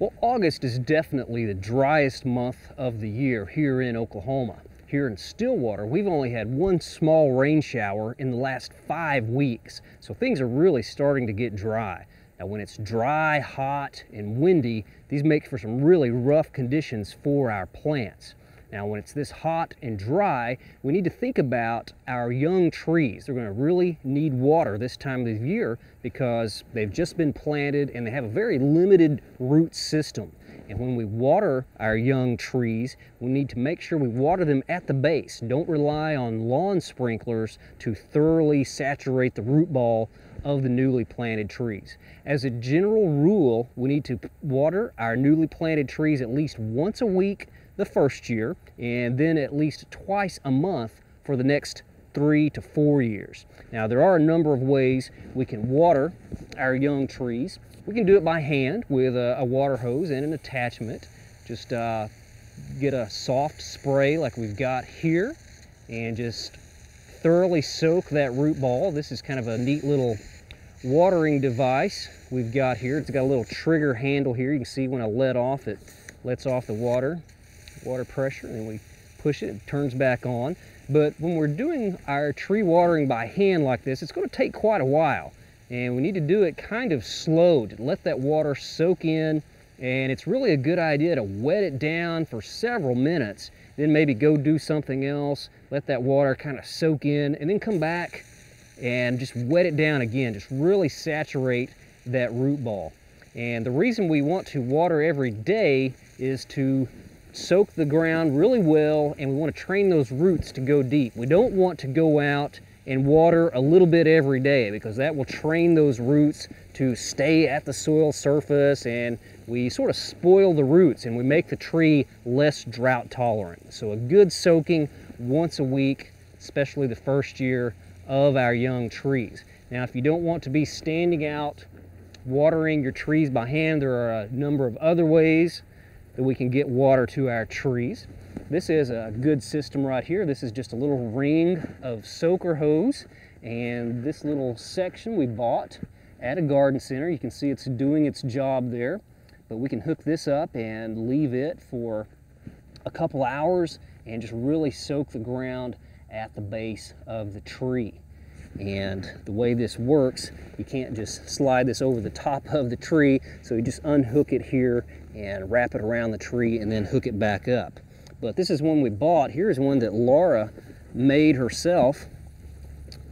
Well, August is definitely the driest month of the year here in Oklahoma. Here in Stillwater, we've only had one small rain shower in the last 5 weeks, so things are really starting to get dry. Now, when it's dry, hot, and windy, these make for some really rough conditions for our plants. Now, when it's this hot and dry, we need to think about our young trees. They're going to really need water this time of the year because they've just been planted and they have a very limited root system. And when we water our young trees, we need to make sure we water them at the base. Don't rely on lawn sprinklers to thoroughly saturate the root ball of the newly planted trees. As a general rule, we need to water our newly planted trees at least once a week the first year, and then at least twice a month for the next 3 to 4 years. Now, there are a number of ways we can water our young trees. We can do it by hand with a water hose and an attachment. Just get a soft spray like we've got here and just thoroughly soak that root ball. This is kind of a neat little watering device we've got here. It's got a little trigger handle here. You can see when I let off, it lets off the water pressure, and then we push it turns back on. But when we're doing our tree watering by hand like this, it's going to take quite a while, and we need to do it kind of slow to let that water soak in. And it's really a good idea to wet it down for several minutes, then maybe go do something else, let that water kind of soak in, and then come back and just wet it down again. Just really saturate that root ball. And the reason we want to water every day is to soak the ground really well, and we want to train those roots to go deep. We don't want to go out and water a little bit every day because that will train those roots to stay at the soil surface, and we sort of spoil the roots and we make the tree less drought tolerant. So a good soaking once a week, especially the first year of our young trees. Now, if you don't want to be standing out watering your trees by hand, there are a number of other ways that we can get water to our trees. This is a good system right here. This is just a little ring of soaker hose, and this little section we bought at a garden center. You can see it's doing its job there, but we can hook this up and leave it for a couple hours and just really soak the ground at the base of the tree. And the way this works, you can't just slide this over the top of the tree, so you just unhook it here and wrap it around the tree and then hook it back up. But this is one we bought. Here's one that Laura made herself,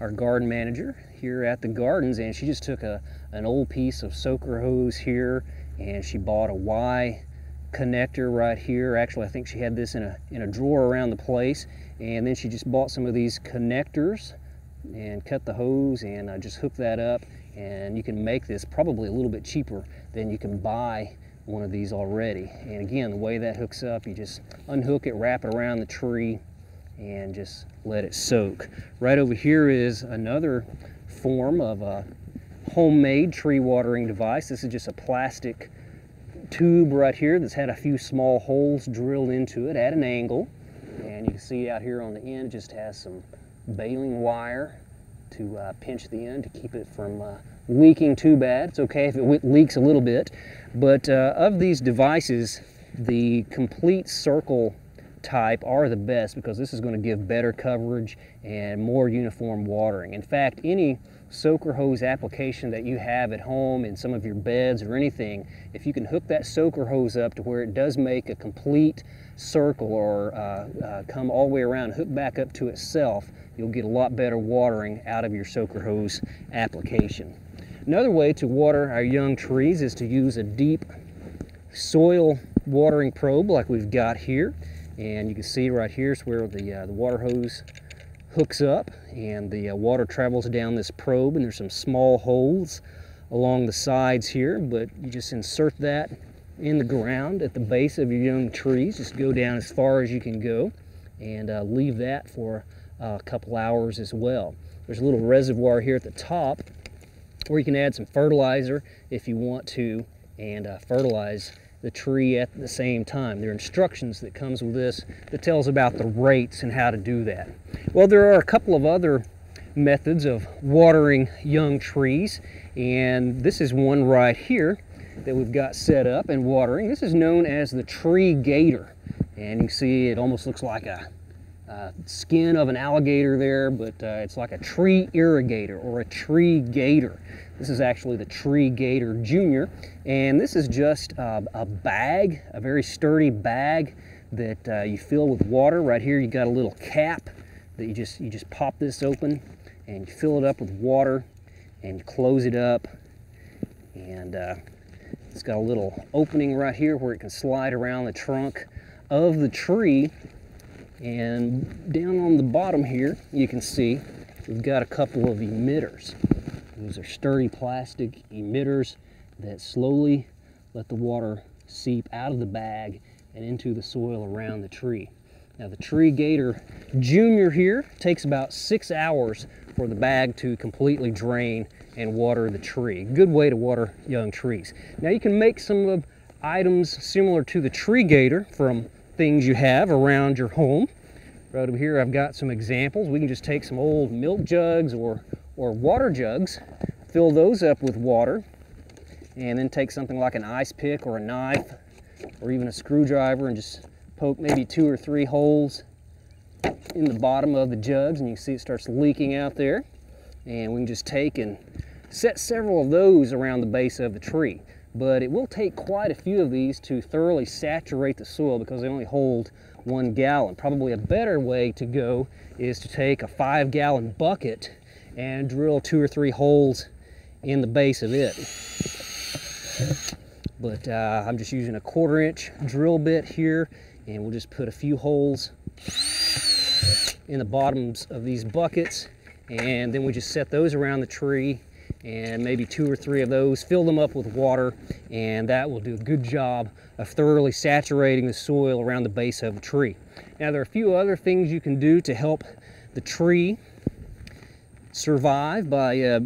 our garden manager here at the gardens, and she just took an old piece of soaker hose here, and she bought a Y connector right here. Actually, I think she had this in a drawer around the place, and then she just bought some of these connectors and cut the hose and just hook that up, and you can make this probably a little bit cheaper than you can buy one of these already. And again, the way that hooks up, you just unhook it, wrap it around the tree, and just let it soak. Right over here is another form of a homemade tree watering device. This is just a plastic tube right here that's had a few small holes drilled into it at an angle, and you can see out here on the end it just has some baling wire to pinch the end to keep it from leaking too bad. It's okay if it leaks a little bit, but of these devices, the complete circle type are the best because this is going to give better coverage and more uniform watering. In fact, any soaker hose application that you have at home in some of your beds or anything, if you can hook that soaker hose up to where it does make a complete circle or come all the way around, hook back up to itself, you'll get a lot better watering out of your soaker hose application. Another way to water our young trees is to use a deep soil watering probe like we've got here. And you can see right here is where the water hose hooks up, and the water travels down this probe, and there's some small holes along the sides here, but you just insert that in the ground at the base of your young trees. Just go down as far as you can go and leave that for a couple hours as well. There's a little reservoir here at the top where you can add some fertilizer if you want to, and fertilize the tree at the same time. There are instructions that comes with this that tells about the rates and how to do that. Well, there are a couple of other methods of watering young trees, and this is one right here. that we've got set up and watering. This is known as the tree gator, and you can see it almost looks like a skin of an alligator there, but it's like a tree irrigator or a tree gator. This is actually the Tree Gator Junior, and this is just a bag, a very sturdy bag that you fill with water. Right here you got a little cap that you just pop this open and you fill it up with water and you close it up, and it's got a little opening right here where it can slide around the trunk of the tree. And down on the bottom here you can see we've got a couple of emitters. These are sturdy plastic emitters that slowly let the water seep out of the bag and into the soil around the tree. Now the Tree Gator Junior here takes about 6 hours for the bag to completely drain and water the tree. Good way to water young trees. Now you can make some of items similar to the Tree Gator from things you have around your home. Right over here I've got some examples. We can just take some old milk jugs or water jugs, fill those up with water, and then take something like an ice pick or a knife or even a screwdriver and just poke maybe 2 or 3 holes in the bottom of the jugs, and you can see it starts leaking out there. And we can just take and set several of those around the base of the tree. But it will take quite a few of these to thoroughly saturate the soil because they only hold 1 gallon. Probably a better way to go is to take a 5-gallon bucket and drill 2 or 3 holes in the base of it. But I'm just using a 1/4-inch drill bit here, and we'll just put a few holes in the bottoms of these buckets, and then we just set those around the tree, and maybe 2 or 3 of those, fill them up with water, and that will do a good job of thoroughly saturating the soil around the base of the tree. Now there are a few other things you can do to help the tree survive by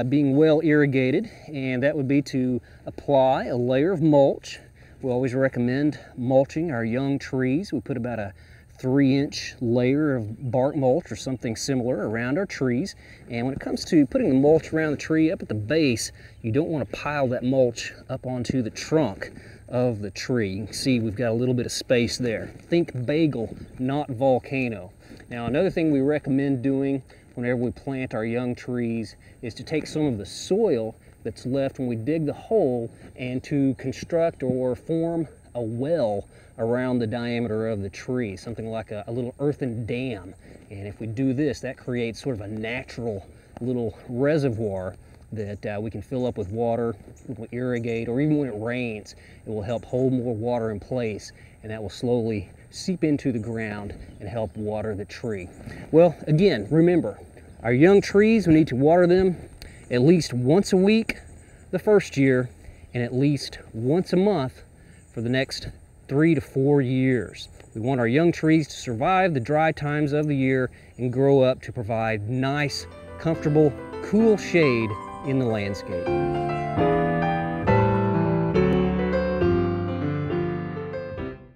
being well irrigated, and that would be to apply a layer of mulch. We always recommend mulching our young trees. We put about a 3-inch layer of bark mulch or something similar around our trees. And when it comes to putting the mulch around the tree up at the base, you don't want to pile that mulch up onto the trunk of the tree. You can see we've got a little bit of space there. Think bagel, not volcano. Now another thing we recommend doing whenever we plant our young trees is to take some of the soil that's left when we dig the hole and to construct or form a well around the diameter of the tree, something like a little earthen dam. And if we do this, that creates sort of a natural little reservoir that we can fill up with water, we'll irrigate, or even when it rains, it will help hold more water in place, and that will slowly seep into the ground and help water the tree. Well, again, remember, our young trees, we need to water them at least once a week the first year, and at least once a month for the next 3 to 4 years. We want our young trees to survive the dry times of the year and grow up to provide nice, comfortable, cool shade in the landscape.